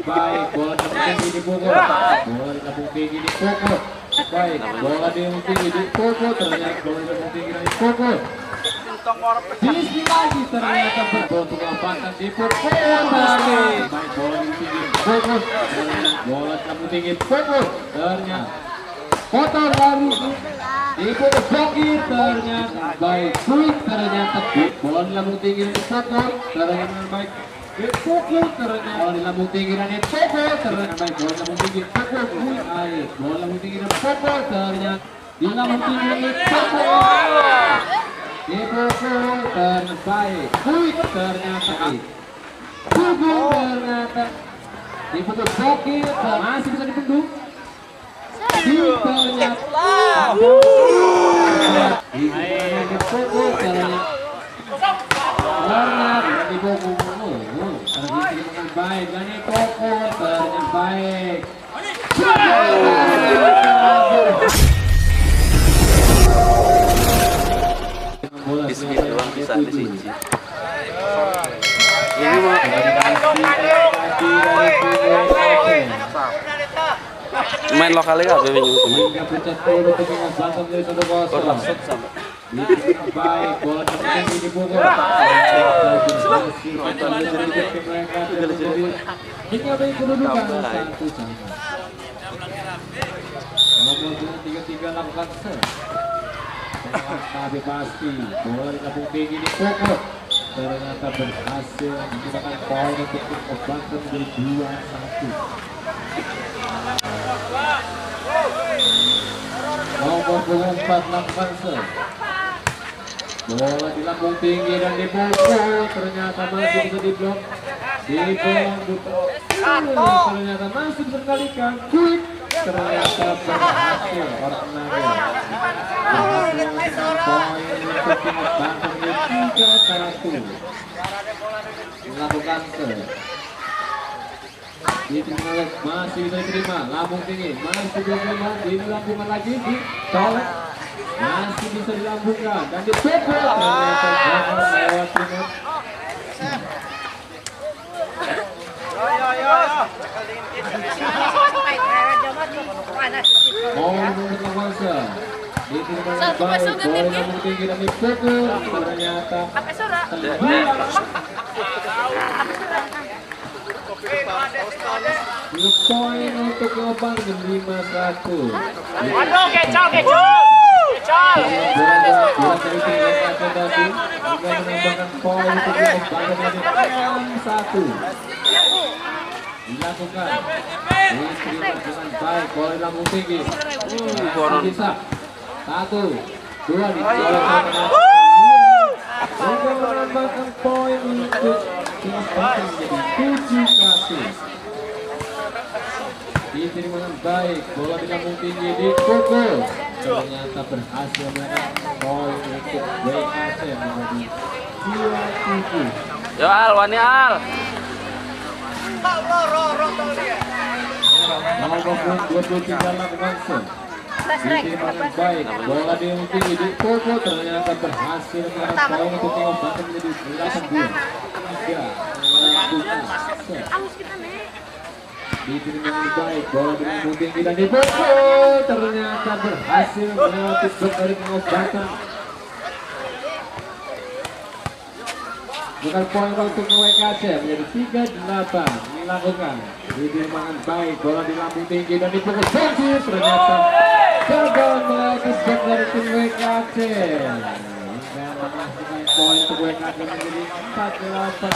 baik, bola tinggi dipukul, bola tabung tinggi dipukul, baik, bola tinggi dipukul, ternyata bola tabung tinggi dipukul. Disini lagi ternyata berbentuk lompatan dipukul, baik, bola tinggi dipukul, bola tabung tinggi dipukul, ternyata kotor lari dipukul blokir, ternyata baik, quick, ternyata bola tabung tinggi dipukul, ternyata baik. Dipukul ternyata bola lambung tinggi dan dipukul ternyata baik, bola lambung tinggi dipukul air, bola lambung tinggi dipukul ternyata di lambung tinggi dipukul ternyata baik, quick ternyata baik, pukul ternyata dipukul blokir, masih bisa dipendung ternyata dipukul ternyata dipukul baik, dan dipukul ternyata baik. Di sini doang bisa di sini. Ini mau main lokalnya nggak minggu baik, bola tinggi dipukul. Ini apa yang kedudukan satu sama. Nomor 33 lakukan set. Tapi pasti bola di tabung tinggi dipukul. Ternyata berhasil menggunakan poin untuk Banten menjadi 2-1. Nomor 24 lakukan set. Bola di lambung tinggi dan dipukul, ternyata masih bisa diblok. Ternyata masih berkalikan, quick, ternyata berhasil orang naga. Berhasil poin untuk tim Banten menjadi 3-1. Melakukan set. Diterima, masih bisa diterima, lambung tinggi, masih diterima, dilambungkan lagi, ditolak. Masih bisa dilambungkan dan dipukul, ternyata jangan lewat timur. Mau menurut Lawasa diterima baik, bola lambung tinggi dan dipukul, ternyata poin untuk Lobang 5-1. Waduh, kecol. Menambahkan poin untuk Lobang dengan 6-1. Dilakukan diterima dengan baik, bola lambung tinggi bisa 1, 2 dicolokkan untuk menambahkan poin untuk tim Banten menjadi 7-1. Diterima dengan baik, bola di lambung tinggi dipukul, ternyata berhasil menambahkan poin untuk WAC menjadi 2-7. Yo Al, wani Al. Nomor 23 lakukan set. Diterima dengan baik, bola di lambung tinggi dipukul, ternyata berhasil menambahkan poin untuk tim Banten menjadi 8-2. 3 diterima dengan baik, bola di lambung tinggi dan dipukul, ternyata berhasil melewati blok dari tim Banten. Bukan poin untuk WKC menjadi 3-8. Dilakukan diterima dengan baik, bola di lambung tinggi dan dipukul, ternyata gagal melewati blok dari tim WKC. Dan menghasilkan poin untuk WKC menjadi 4-8.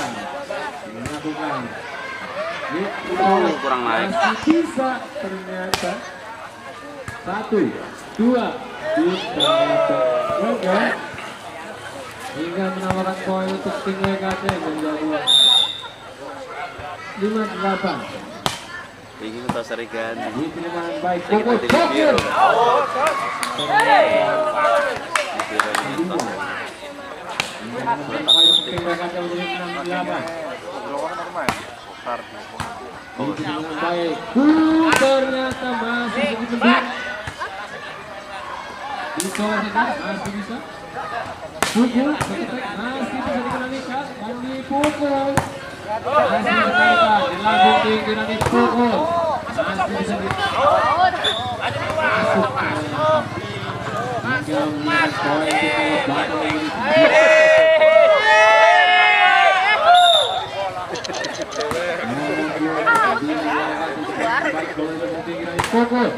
Dilakukan kurang naik. masih bisa, ternyata 1, 2 ternyata gagal hingga menawarkan poin untuk tim WKC menjadi 5-8. Ini kita serikan. Diterima dengan baik, pukul blokir. Dengan baik, ternyata masih dipenduk. Disolosikan, masih bisa. Pukul, masih bisa dikendalikan dan dipukul. lambung tinggi nanti pukul. Masih bisa masuk. Hingga menang poin di tengah belakang pukul.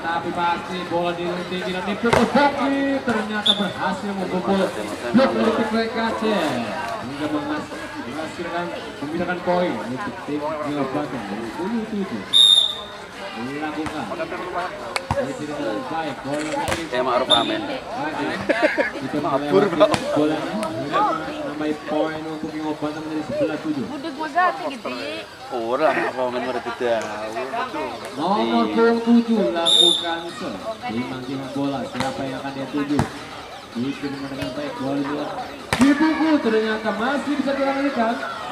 Tapi pasti bola tinggi dan dipukul Boki, ternyata berhasil membobol blok dari tim WKC hingga menghasilkan memberikan poin untuk tim Jawabanten dari 77. Dilakukan itu dengan baik bola Ma'ruf Amin. itu mabur bolanya menambah poin untuk Jawabanten menjadi 11-7. Budeg ganti gitu. Orang Ma'ruf Amin baru tidak. Nomor punggung 7 lakukan timang bola, siapa yang akan dia tuju? Itu dengan baik bola juga dipukul, ternyata masih bisa dilakukan.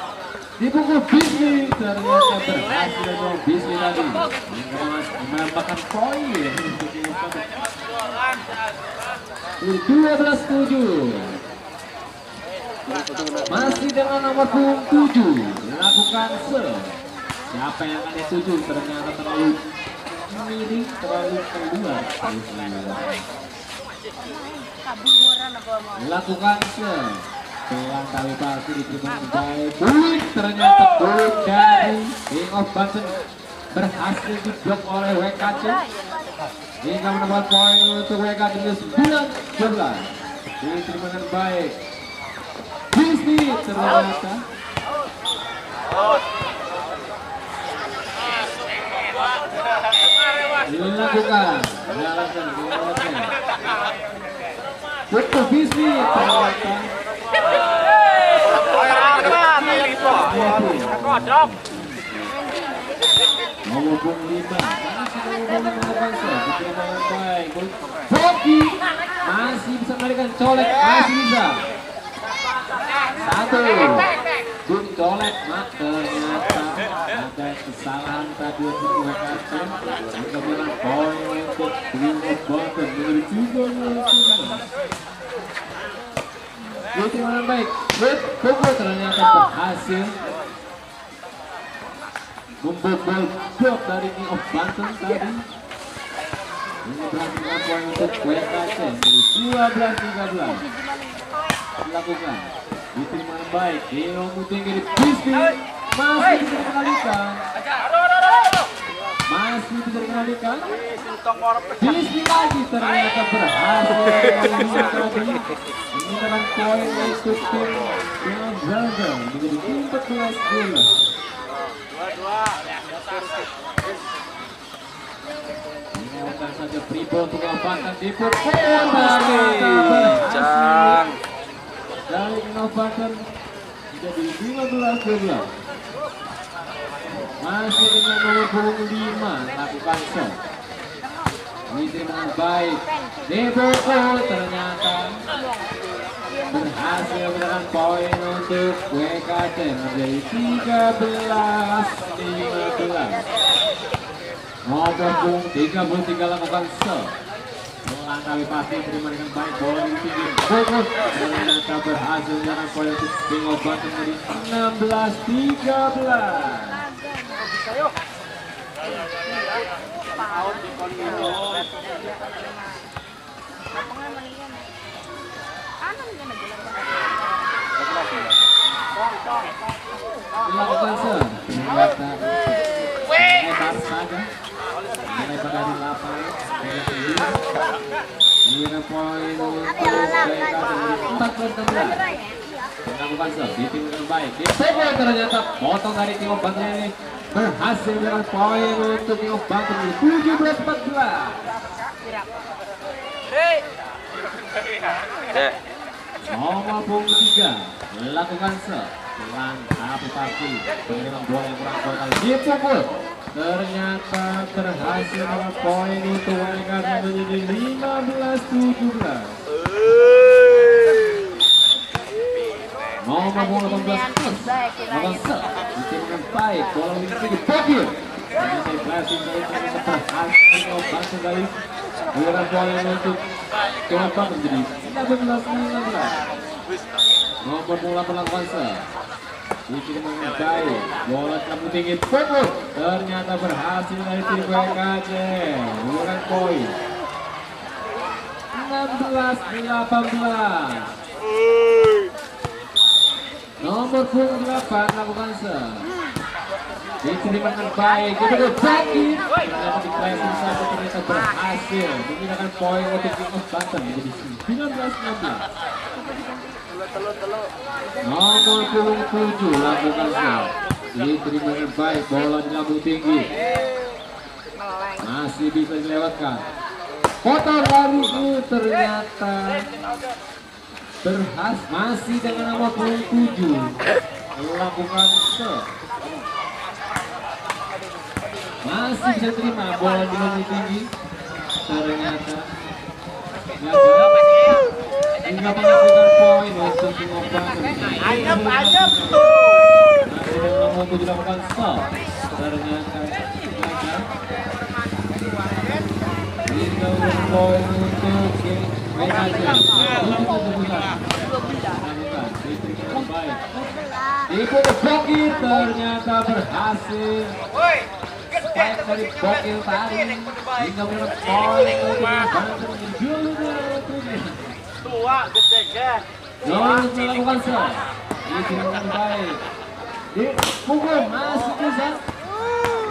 Dipukul Bismi, ternyata berhasil dari Bismi tadi menambahkan poin untuk Jawabanten 12-7. Masih dengan nomor punggung 7 dilakukan siapa yang akan dituju, ternyata terlalu miring, terlalu keluar. Dilakukan pelan tapi pasti diterima baik. Ternyata poin dari King of Banten berhasil diblok oleh WKC hingga menambah poin untuk WKC 9-12. Diterima dengan baik. Bisni ternyata dilakukan untuk Bisni ternyata nomor punggung 5 Boki masih bisa melarikan colek, masih bisa satu Bun colek, ternyata ada kesalahan tadi untuk WKC hingga menang poin untuk King of Banten menjadi 13-11. Terima baik, pukul ternyata berhasil membobol blok dari King of Banten tadi. Ini berhasil poin untuk WKC menjadi 12-13. Dilakukan, diterima baik, ilmu tinggi di Bismi masih bisa dikendalikan. Masih bisa dikendalikan. Bismi lagi ternyata berhasil menyerang poin untuk tim Jawabanten menjadi 14-12. Menyawakan saja Pribo untuk Jawabanten dipukul Cang. dari Jawabanten menjadi 15-12. Masih dengan nomor punggung 5 lakukan set. Ini dengan baik. Dipukul ternyata berhasil mendapatkan poin untuk WKC menjadi 13-15. Nomor punggung 33 lakukan set. Melangkahi pasti terima dengan baik bola di tinggi pukul ternyata berhasil mendapatkan poin untuk King of Banten menjadi 16-13. Dilakukan ternyata lebar saja, lebar dari lapangan. Ini poin untuk mereka 14-16. Dilakukan ditinggalkan baik, dipukul ternyata potong dari King of Banten ini berhasil dengan poin untuk King of Banten 17-14. Nomor punggung 3 lakukan pelan tapi pasti pengiriman bola yang kurang kuat kali dipukul ternyata berhasil dengan poin untuk mereka menjadi 15-17. Nomor punggung 18 lakukan ditimkan baik bola ini tinggi Boki Ternyata blessing dari berhasil membantu dari Bulan poin untuk Kelapa menjadi 19-19. Nomor 8 melakukan serve. Diterima baik, bola kamu tinggi fokus. Ternyata berhasil dari tim WKJ. Bulan poin 16-18. Nomor 8 lakukan serve. Diterima dengan baik, itu sakit. Ternyata di pressing satu ternyata berhasil memindahkan poin untuk tim Banten menjadi 19-16. Nomor 27 lakukan serve. Diterima dengan baik, bola di lambung tinggi. Masih bisa dilewatkan. Kotor lari ternyata berhasil masih dengan nomor 27 lakukan serve. Masih bisa terima bola di lambung tinggi. Ternyata hingga menghasilkan poin untuk tim Banten. Masih dengan nomor 7 lakukan serve. Ternyata hingga poin untuk WKJ. Ikut Bokir ternyata berhasil. Spike dari Bokir tadi hingga mendapat poin untuk Banten menjadi 22-7. Tua, gede ya. Jones melakukan serve. Itu dengan baik. Dipukul masih bisa.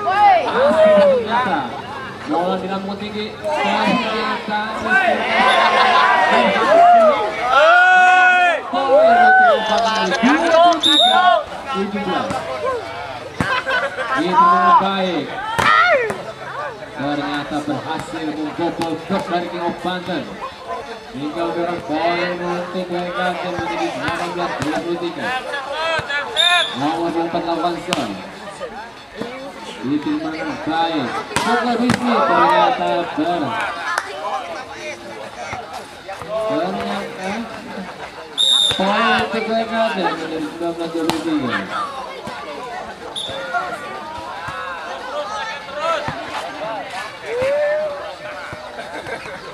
Masih ternyata bola di lambung tinggi. Ternyata poin untuk 23-17. Itu dengan baik. Ternyata berhasil membobol blok dari King of Banten. Hingga berang poin untuk WKJ menjadi 18-23. Nomor 4 lawan serve. Diterima dengan baik. Pukul Rizky ternyata poin untuk WKJ menjadi 19-23.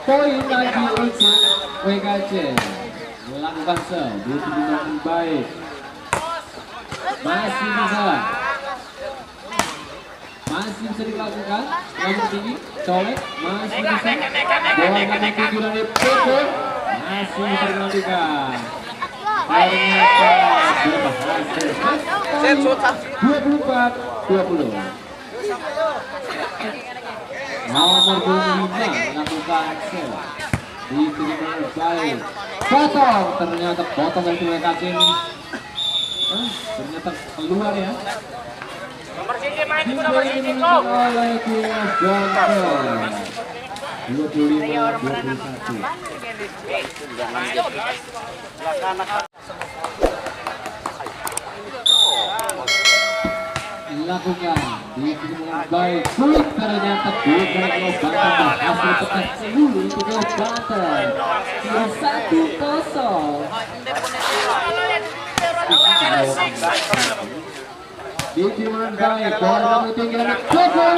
Poin lagi untuk WKJ melakukan serve. Diterima dengan baik. Masih bisa dilakukan. Lambung tinggi, colek, masih bisa. Bola lambung tinggi dari pukul, masih bisa dilakukan. Ternyata berhasil. 24-20. Nomor 25 lakukan serve. Diterima dengan baik. Potong, ternyata potong dari WKJ ini. Ternyata keluar ya. Nomor siji main di Juga nomor ini siji dimenangkan kok. oleh King of Banten 25-21. Dilakukan dengan baik. Quick ternyata bukan King of Banten berhasil tekan seluruh untuk King of Banten 1-0. Diterima dengan baik, bola lambung tinggi dari pukul.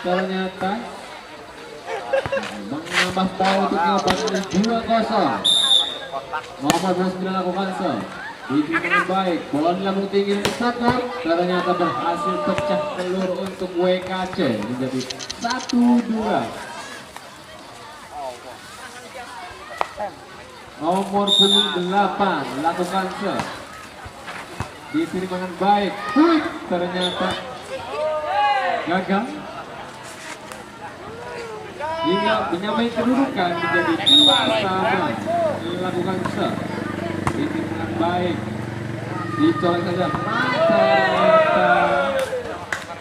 Ternyata menambah poin untuk King of Banten 2-0. Nomor 29 lakukan serve. Diterima dengan baik, bola di lambung tinggi dari pukul. Ternyata berhasil pecah telur untuk WKJ menjadi 1-2. Nomor 8 lakukan serve. Diterima dengan baik, quick ternyata gagal. Hingga menyamai kedudukan menjadi 2-sama. Lakukan serve. Diterima dengan baik. Dicolek saja. Ternyata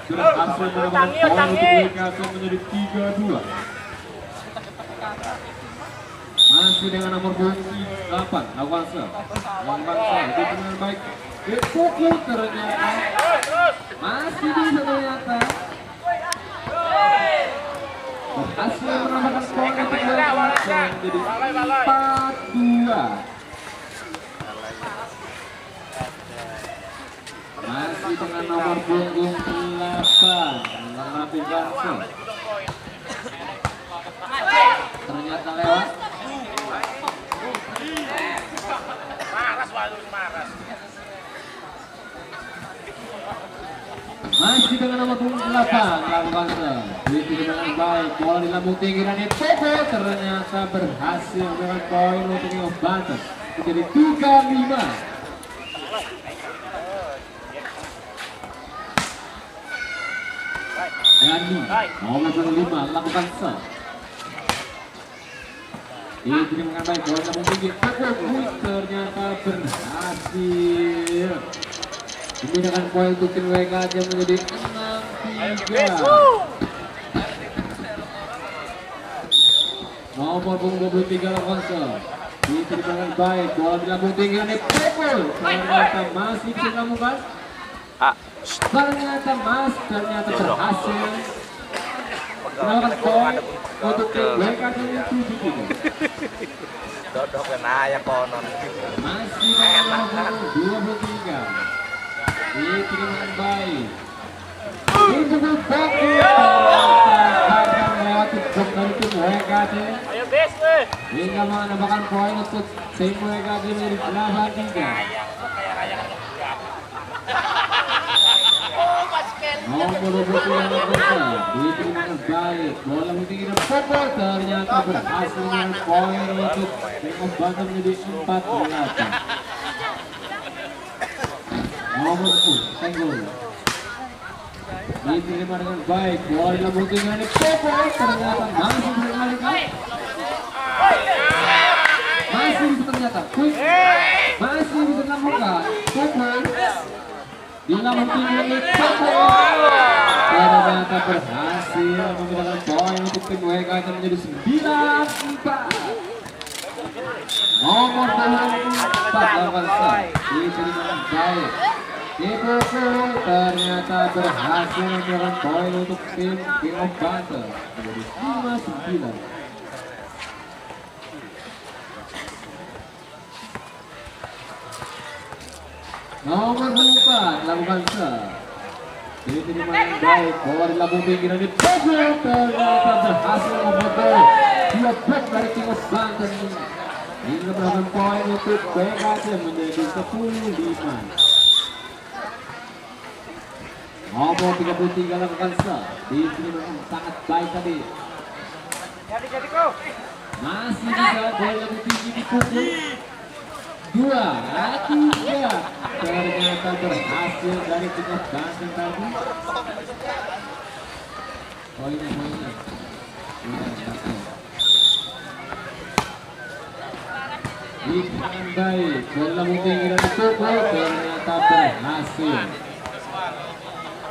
berhasil mendapatkan poin untuk WKJ menjadi 3-2. Masih dengan nomor 8 lakukan serve. Lakukan serve. Diterima dengan baik. Dipukul ternyata masih bisa ternyata berhasil menambahkan poin untuk WKJ menjadi 4-2. Masih dengan nomor punggung 8 melakukan serve. Ternyata lewat. Masih dengan nomor 8 melakukan serve. Itu dengan baik, bola di lambung tinggi dan Koko ternyata berhasil dengan poin untuk King of Banten menjadi 3-5. Gandhi nomor 5 lakukan serve. Itu dengan baik, bola di lambung tinggi Koko ternyata berhasil memindahkan poin untuk tim WK yang menjadi 6-3. Nomor 23 lakukan serve. Itu dengan baik, bola di lambung tinggi dan Koko ternyata masih bisa dilakukan. Ternyata berhasil melakukan poin untuk tim WK yang 7-3. Dodok kena ya konon. Masih dengan nomor 23. Itu dengan baik. Itu fokus akan melewati blok dari tim WKT. Ayo bes weh. Hingga menambahkan poin untuk tim WKT menjadi 8-3. Nomor 23 itu dengan baik, bola tinggi dan fokus ternyata berhasil dengan poin untuk tim Banten menjadi 4-8. Nomor 10 Tenggul diterima dengan baik, bola di lambung tinggi dan fokus ternyata masih berkali-kali. Masih ternyata quick, masih bisa dilakukan fokus di lambung tinggi dan fokus ternyata berhasil memindahkan poin untuk tim WK yang menjadi 9-4. Nomor 24 lakukan serve, diterima dengan baik. Koko ternyata berhasil memindahkan poin untuk tim King of Banten menjadi 5-9. Nomor 4 lakukan serve. Diterima dengan baik, bola di lambung tinggi dan Koko ternyata berhasil memotong 2 blok dari King of Banten hingga melakukan poin untuk WKT menjadi 10-5. Nomor 33 lakukan serve, diterima dengan sangat baik tadi. Jadi kau. Masih bisa bola lebih tinggi dipukul. 2, 3 ternyata berhasil dari King of Banten tadi. Poinnya. Dengan baik, bola lambung tinggi dan Koko ternyata berhasil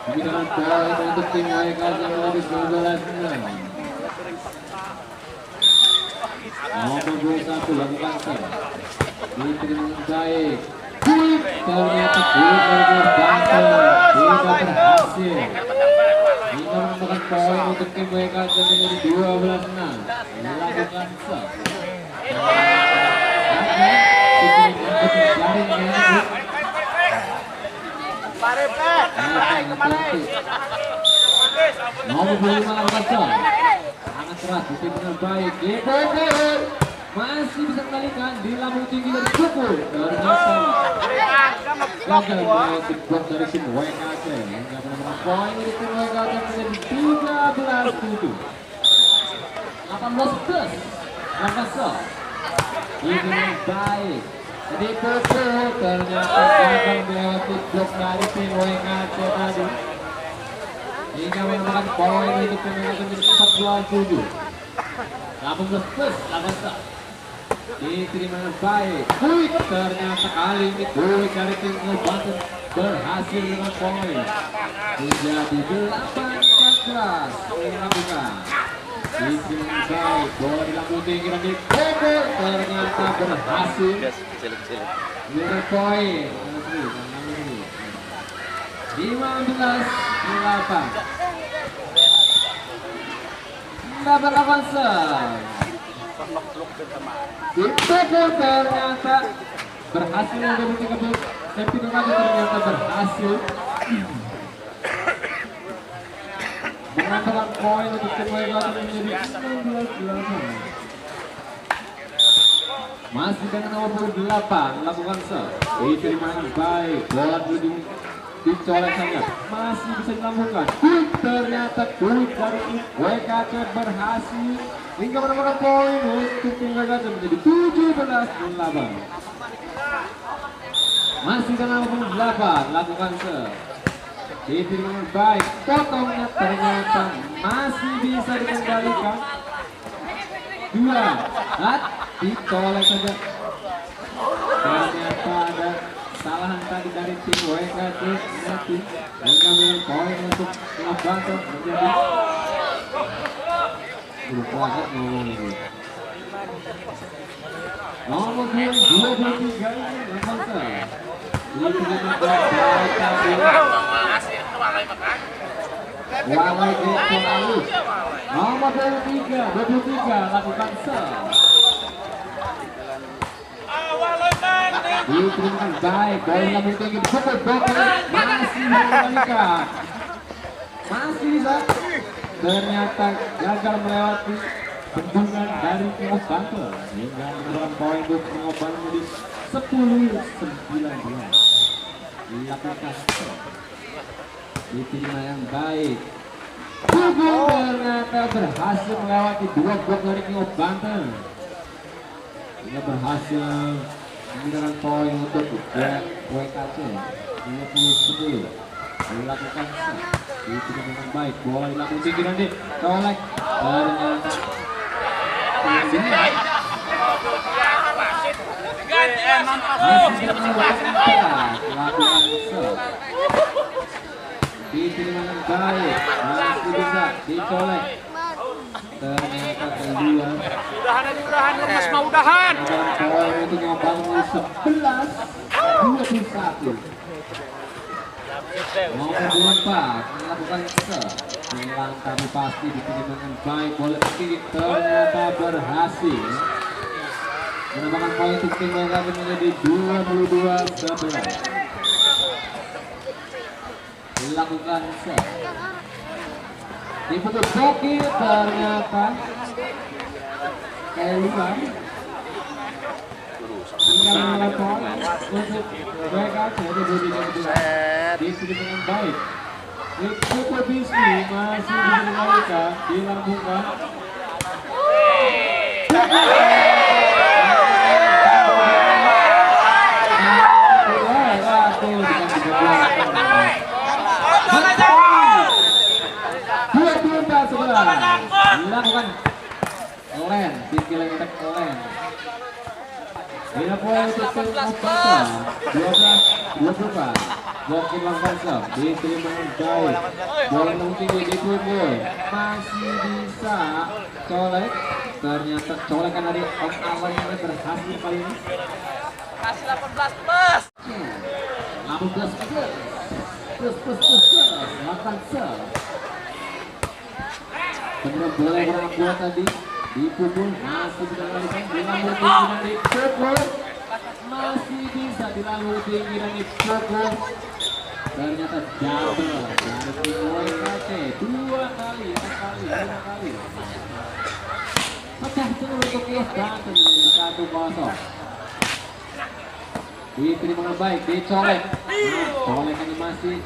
memindahkan poin untuk tim WK yang menjadi 12-6. Nomor 21 lakukan serve, diterima dengan baik. Ternyata dari Banten tidak berhasil hingga menambahkan poin untuk tim WK yang menjadi 12-6. Lakukan serve. Nomor 25 lakukan serve, sangat keras, diterima dengan baik. Koko masih bisa kembalikan di lambung tinggi dari Koko ternyata gagal melewati blok dari tim WKT hingga menambahkan poin dari tim WKT menjadi 13-7. 18-10 lakukan serve, ini dengan baik. Jadi Koko ternyata gagal melewati blok dari tim WKT tadi hingga menambahkan poin untuk tim WKT menjadi 14-7. 18+ lakukan serve, diterima dengan baik. Quick ternyata kali ini Quick dari tim Banten berhasil dengan poin menjadi 8-14. Melakukan diterima dengan baik, bola di lambung tinggi dan Koko ternyata berhasil dengan poin 15-8. Dapat lakukan serve. Koko ternyata berhasil mengambil 3 blok dan tim WKT ternyata berhasil menambahkan poin untuk tim mereka menjadi 19-8. Masih dengan nomor 8 lakukan serve, diterima dengan baik, bola dulu dicolek saja, masih bisa dilakukan. Ternyata kulit dari WKC berhasil hingga menambahkan poin untuk tim WKC menjadi 17-8. Masih dengan nomor 8 lakukan serve, diterima dengan baik, potongnya ternyata masih bisa dikembalikan. Dua, dicolek saja. Ternyata ada kesalahan tadi dari tim WKC nanti dengan poin untuk Labanto menjadi banget ngomong ini. Nomor 23 Labanto. Walai Eko Alus. Nomor 23 lakukan serve. Diterima baik, bola lambung tinggi pukul bokeh, masih mengembalikan, masih bisa. Ternyata gagal melewati bendungan dari Tengok Banten hingga menambahkan poin untuk Tengok Banten menjadi 10-19. Dilakukan diterima yang baik, pukul ternyata berhasil melewati 2 blok dari Tengok Banten hingga berhasil menambahkan poin untuk WKC 50-10. Dilakukan diterima dengan baik, bola dilakukan tinggi nanti colek ternyata masih lakukan serve, diterima dengan baik, masih bisa dicolek ternyata keluar. Udahan Mas mau udahan. Poin untuk Ngobang 11-21. Nomor 24 melakukan serve, melangkah pasti diterima dengan baik, bola tinggi ternyata berhasil menambahkan poin untuk tim mereka menjadi 22-11. Dilakukan serve, diputus bokeh ternyata keluar hingga menambahkan poin untuk mereka menjadi 22-11. Diterima dengan baik, Ikuto Bismi masih dikembalikan, dilambungkan. Dilakukan Len, tinggi lagi tak Len. Bila poin untuk tim Labanto 12-24. Bokir Labanto diterima dengan baik, bola tinggi dipukul, masih bisa colek. Ternyata colekan dari Om Awan yang berhasil kali ini. Kasih 18 plus. 18 plus 8 serve. Benar bola kurang kuat tadi, dipukul, masih bisa dilakukan, dilambung tinggi dan dipukul, masih bisa dilambung tinggi dan dipukul. Ternyata double dari tim WKC 2 kali, 5 kali. Pecah telur untuk Banten 1-0. Diterima dengan baik, dicolek. Colek animasi,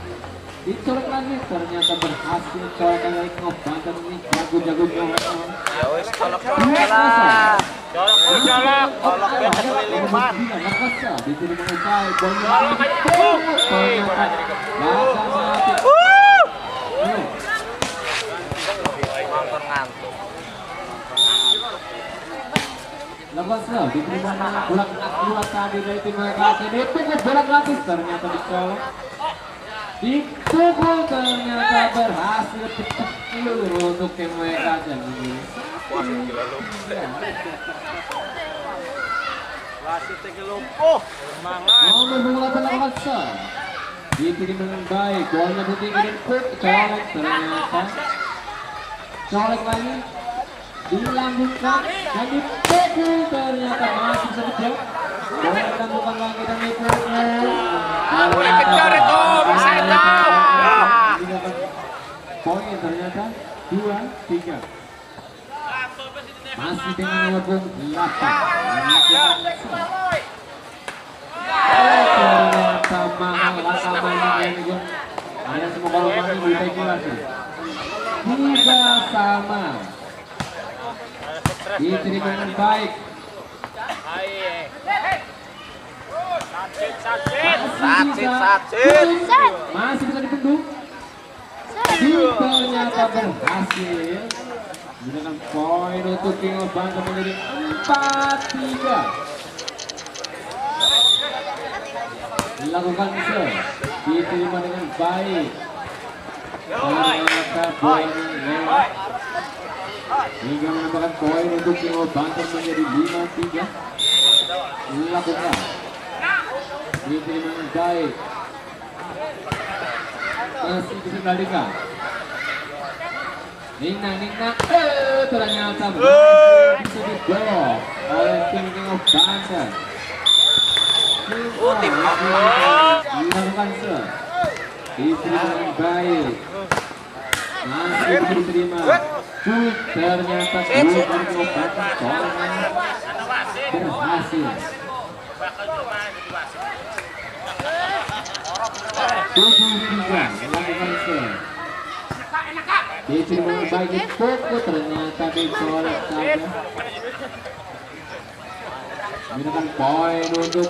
dicolek lagi, ternyata berhasil colekan dari Tengok Banten ini jago-jago colek. Colok biar kelilipan. Diterima dengan baik, bola Ngantuk. Lakukan serve, diterima bola keluar tadi dari tim WKC, dipukul bola gratis, ternyata dicolek. Dipukul ternyata berhasil pecah telur untuk tim WKC ini. Wasit lumpuh. Semangat. Nomor 28 lakukan serve, diterima dengan baik, bola putih dan colek, ternyata colek lagi, dilambungkan dan dipukul, ternyata masih bisa dijawab. Bola dilambungkan lagi dan dipukul. Kejar itu, bisa itu. Poin ternyata 2-3. Masih dengan nomor punggung 8. Ternyata mahal langkah ini. Ada semua kalau masih dipegang lagi. 3-sama. Diterima dengan baik. Masih bisa dipendung. Ternyata berhasil. Dengan poin untuk King of Banten menjadi 4-3. Dilakukan serve, diterima dengan baik. Ternyata poin lewat. Hingga menambahkan poin untuk King of Banten menjadi 5-3. Dilakukan, diterima dengan baik. Masih dikendalikan. Nina, ternyata bisa diblok oleh tim King of Banten. Dilakukan serve, diterima dengan baik. Masih diterima. Ternyata King of Banten berhasil. 7-3 melakukan serve. Diterima dengan baik di Koko, ternyata dicolek saja. Menggunakan poin untuk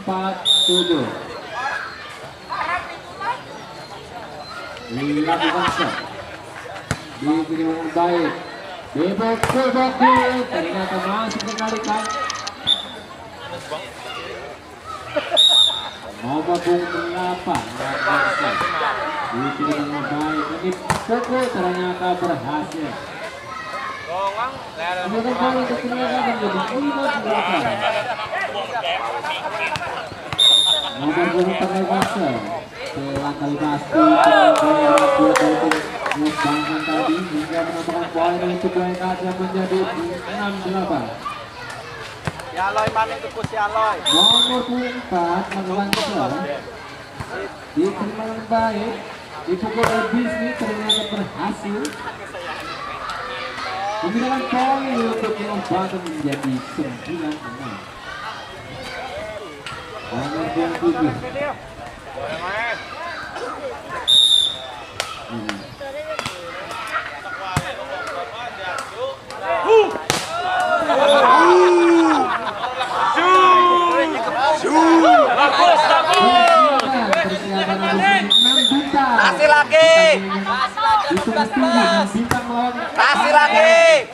4-7. Dilakukan serve, diterima dengan baik. Bebok, ternyata masih dikendalikan. Nomor punggung 8 diterima dengan baik. Ini Koko ternyata berhasil. Kemudian poin untuk ternyata menjadi 5-8. Nomor punggung terlewasa setelah kali pasti Banten tadi hingga menambahkan poin untuk UNKS yang menjadi 6-8. Ya Aloy, mana itu si Aloy? Nomor 4 melakukan serve, diterima dengan baik. Dipukul oleh Bisni, ternyata berhasil. Menggunakan poin untuk King of Banten menjadi 9-6. Nomor 27. Kasih lagi. Kasih lagi.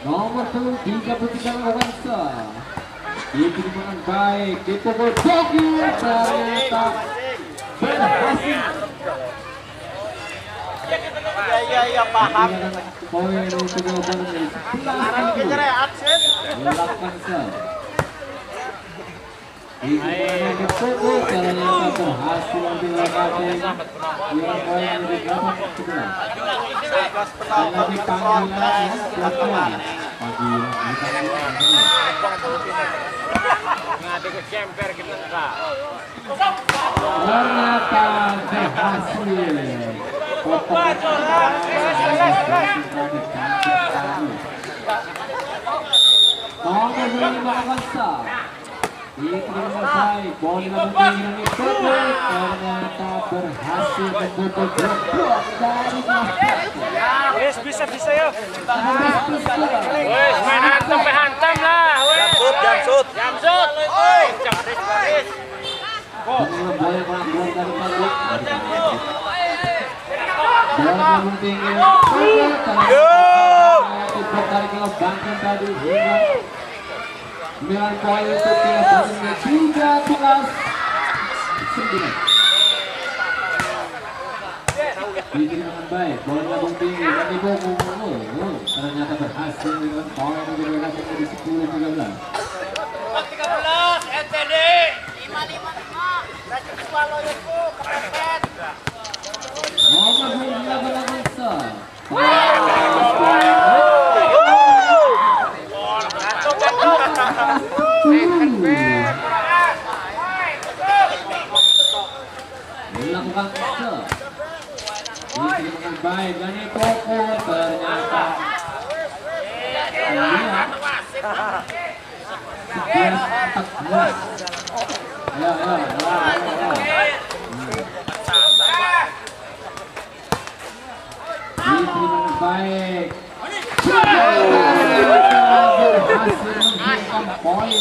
Nomor 33 melakukan serve, diterima dengan baik. Dipukul Dogi, ternyata berhasil. Iya paham. Poin untuk jawaban menjadi 11-7. Melakukan serve, diterima dipukul, ternyata berhasil di lokasi. Dua poin menjadi 8-11. Dan lagi panggilan Ngade ke camper kita enggak. ternyata berhasil. Nomor 5 Avanza diterima baik. Bola lambung tinggi itu ternyata berhasil membuka blok dari Mas. Wes bisa ya. Wes main hantam lah. Jamsut. Oi, jamret baris. Bola dari bola lambung tinggi. Blok dari King of Banten tadi hingga 9 poin untuk King of Banten 13-9. Diterima dengan baik, bola lambung tinggi dan dibongong. Ternyata berhasil dengan poin untuk mereka menjadi 10-13. 13 NTD 555. Berarti swallow itu kepepet. Nomor 28 Avanza melakukan serve. Diterima baik dari Koko ternyata 11-14. Ya. Diterima baik. Berhasil menghilangkan poin.